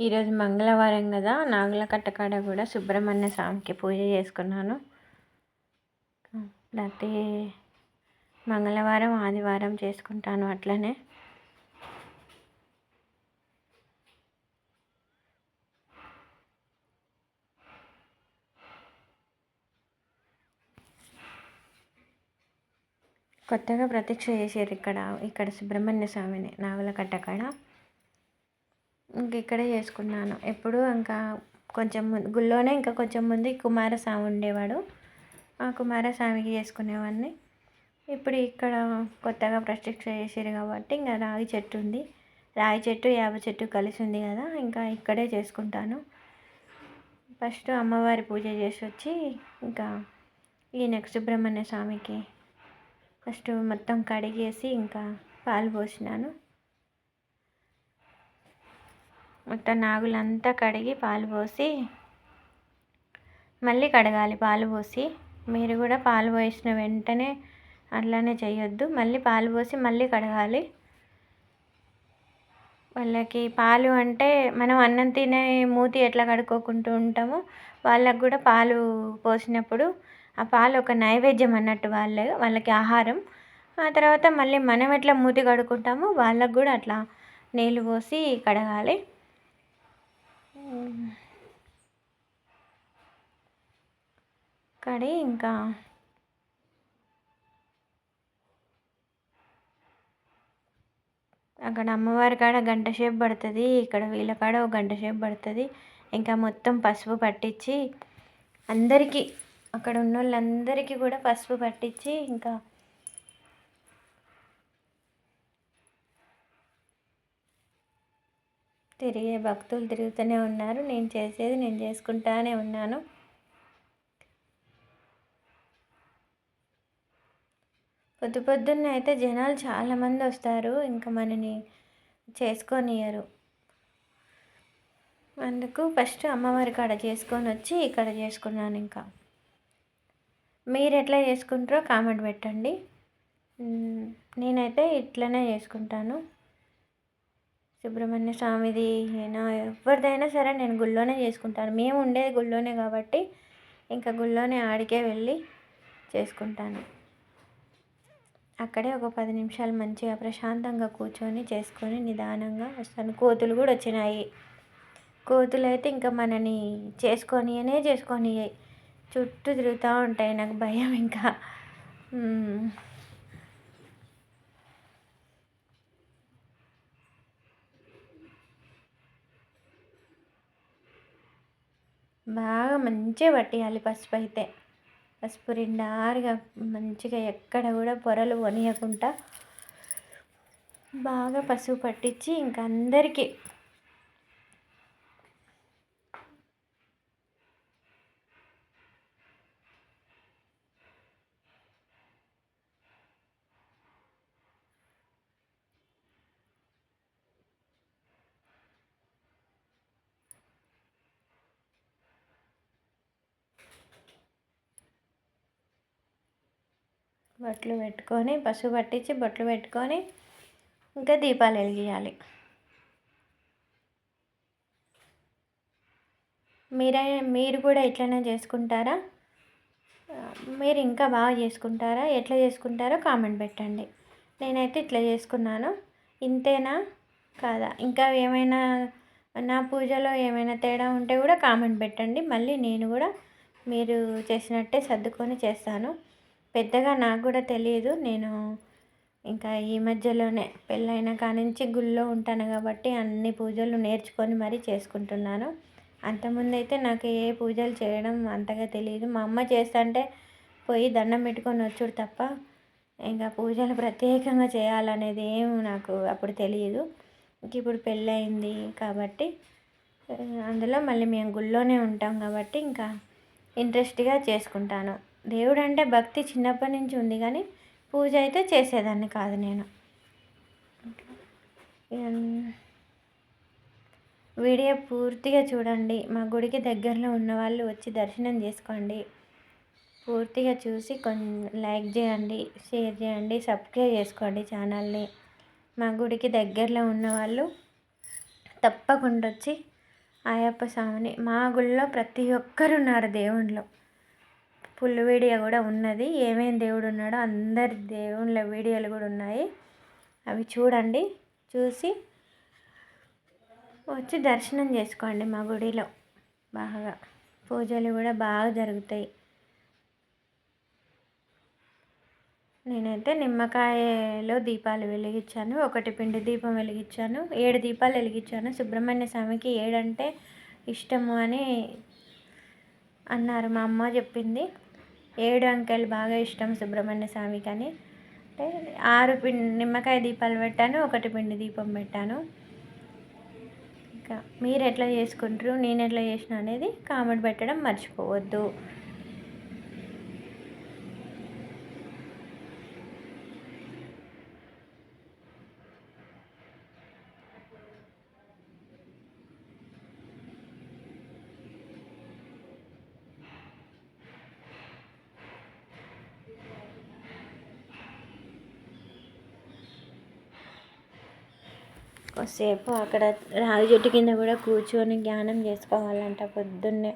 ఈరోజు మంగళవారం కదా, నాగుల కట్టకాడ కూడా సుబ్రహ్మణ్య స్వామికి పూజ చేసుకున్నాను. ప్రతి మంగళవారం ఆదివారం చేసుకుంటాను అట్లనే. కొత్తగా ప్రత్యక్ష చేశారు ఇక్కడ సుబ్రహ్మణ్య స్వామిని నాగుల కట్టకాడ. ఇక్కడే చేసుకున్నాను. ఎప్పుడు ఇంకా కొంచెం గుళ్ళోనే ఇంకా కొంచెం ముందు కుమారస్వామి ఉండేవాడు. ఆ కుమారస్వామికి చేసుకునేవాడిని. ఇప్పుడు ఇక్కడ కొత్తగా ప్రత్యక్ష చేసారు కాబట్టి ఇంకా రాగి చెట్టు ఉంది. రాగి చెట్టు వేప చెట్టు కలిసి ఉంది కదా, ఇంకా ఇక్కడే చేసుకుంటాను. ఫస్ట్ అమ్మవారి పూజ చేసి వచ్చి ఇంకా ఈయనకు సుబ్రహ్మణ్య స్వామికి ఫస్ట్ మొత్తం కడిగేసి ఇంకా పాలు పోసినాను. మొత్తం నాగులంతా కడిగి పాలు పోసి మళ్ళీ కడగాలి. పాలు పోసి మీరు కూడా పాలు పోసిన వెంటనే అట్లానే చేయొద్దు. మళ్ళీ పాలు పోసి మళ్ళీ కడగాలి. వాళ్ళకి పాలు అంటే మనం అన్నం తినే మూతి ఎట్లా కడుక్కోకుంటూ ఉంటామో వాళ్ళకు కూడా పాలు పోసినప్పుడు ఆ పాలు ఒక నైవేద్యం అన్నట్టు వాళ్ళకి ఆహారం. ఆ తర్వాత మళ్ళీ మనం ఎట్లా మూతి కడుక్కుంటామో వాళ్ళకు కూడా అట్లా నీళ్ళు పోసి కడగాలి. కడిగి ఇంకా అక్కడ అమ్మవారి కాడ గంట సేపు పడుతుంది, ఇక్కడ వీళ్ళ కాడ ఒక గంట సేపు పడుతుంది. ఇంకా మొత్తం పసుపు పట్టించి అందరికీ అక్కడ ఉన్న వాళ్ళందరికీ కూడా పసుపు పట్టించి ఇంకా తిరిగే భక్తులు తిరుగుతూనే ఉన్నారు. నేను చేసేది నేను చేసుకుంటానే ఉన్నాను. పొద్దున్న అయితే జనాలు చాలామంది వస్తారు, ఇంకా మనని చేసుకొనియరు. అందుకు ఫస్ట్ అమ్మవారి కాడ చేసుకొని వచ్చి ఇక్కడ చేసుకున్నాను. ఇంకా మీరు ఎట్లా చేసుకుంటారో కామెంట్ పెట్టండి. నేనైతే ఇట్లనే చేసుకుంటాను. సుబ్రహ్మణ్య స్వామిది అయినా ఎవరిదైనా సరే నేను గుళ్ళోనే చేసుకుంటాను. మేము ఉండేది గుళ్ళోనే కాబట్టి ఇంకా గుళ్ళోనే ఆడికే వెళ్ళి చేసుకుంటాను. అక్కడే ఒక 10 నిమిషాలు మంచిగా ప్రశాంతంగా కూర్చొని చేసుకొని నిదానంగా వస్తాను. కోతులు కూడా వచ్చినాయి. కోతులు అయితే ఇంకా మనని చేసుకొని చుట్టూ తిరుగుతూ ఉంటాయి. నాకు భయం. ఇంకా బాగా మంచిగా పట్టేయాలి పసుపు అయితే. పసుపు నిండారుగా మంచిగా ఎక్కడ కూడా పొరలు వనియకుండా బాగా పసుపు పట్టించి ఇంకా అందరికీ బొట్లు పెట్టుకొని పసుపు పట్టించి బొట్లు పెట్టుకొని ఇంకా దీపాలు వెలిగించాలి. మీరు కూడా ఇట్లనే చేసుకుంటారా? మీరు ఇంకా బాగా చేసుకుంటారా? ఎట్లా చేసుకుంటారో కామెంట్ పెట్టండి. నేనైతే ఇట్లా చేసుకున్నాను. ఇంతేనా కాదా? ఇంకా ఏమైనా నా పూజలో ఏమైనా తేడా ఉంటే కూడా కామెంట్ పెట్టండి. మళ్ళీ నేను కూడా మీరు చేసినట్టే సర్దుకొని చేస్తాను. పెద్దగా నాకు కూడా తెలియదు. నేను ఇంకా ఈ మధ్యలోనే పెళ్ళైన కానించి గుళ్ళో ఉంటాను కాబట్టి అన్ని పూజలు నేర్చుకొని మరీ చేసుకుంటున్నాను. అంతకుముందు అయితే నాకు ఏ పూజలు చేయడం అంతగా తెలియదు. మా అమ్మ చేస్తుంటే పోయి దండం పెట్టుకొని వచ్చుడు తప్ప ఇంకా పూజలు ప్రత్యేకంగా చేయాలనేది ఏం నాకు అప్పుడు తెలియదు. ఇంక ఇప్పుడు పెళ్ళయింది కాబట్టి అందులో మళ్ళీ మేము గుళ్ళోనే ఉంటాం కాబట్టి ఇంకా ఇంట్రెస్ట్గా చేసుకుంటాను. దేవుడు అంటే భక్తి చిన్నప్పటి నుంచి ఉంది, కానీ పూజ అయితే చేసేదాన్ని కాదు నేను. వీడియో పూర్తిగా చూడండి. మా గుడికి దగ్గరలో ఉన్న వాళ్ళు వచ్చి దర్శనం చేసుకోండి. పూర్తిగా చూసి లైక్ చేయండి, షేర్ చేయండి, సబ్స్క్రైబ్ చేసుకోండి ఛానల్ని. మా గుడికి దగ్గరలో ఉన్న వాళ్ళు తప్పకుండా వచ్చి అయ్యప్ప స్వామిని మా గుళ్ళో ప్రతి ఒక్కరు ఉన్నారు దేవుళ్ళు. ఫుల్ వీడియో కూడా ఉన్నది, ఏమేమి దేవుడు ఉన్నాడో అందరి దేవుళ్ళ వీడియోలు కూడా ఉన్నాయి. అవి చూడండి, చూసి వచ్చి దర్శనం చేసుకోండి. మా గుడిలో బాగా పూజలు కూడా బాగా జరుగుతాయి. నేనైతే నిమ్మకాయలో దీపాలు వెలిగించాను, ఒకటి పిండి దీపం వెలిగించాను, 7 దీపాలు వెలిగించాను. సుబ్రహ్మణ్య స్వామికి 7 అంటే ఇష్టము అని అన్నారు, మా అమ్మ చెప్పింది. 7 అంకెలు బాగా ఇష్టం సుబ్రహ్మణ్య స్వామికి అని. అంటే 6 నిమ్మకాయ దీపాలు పెట్టాను, ఒకటి పిండి దీపం పెట్టాను. ఇంకా మీరు ఎట్లా చేసుకుంటారు, నేను ఎట్లా చేసిన అనేది కామెంట్ పెట్టడం మర్చిపోవద్దు. కొద్దిసేపు అక్కడ రాగి చెట్టు కింద కూడా కూర్చొని ధ్యానం చేసుకోవాలంట పొద్దున్నే.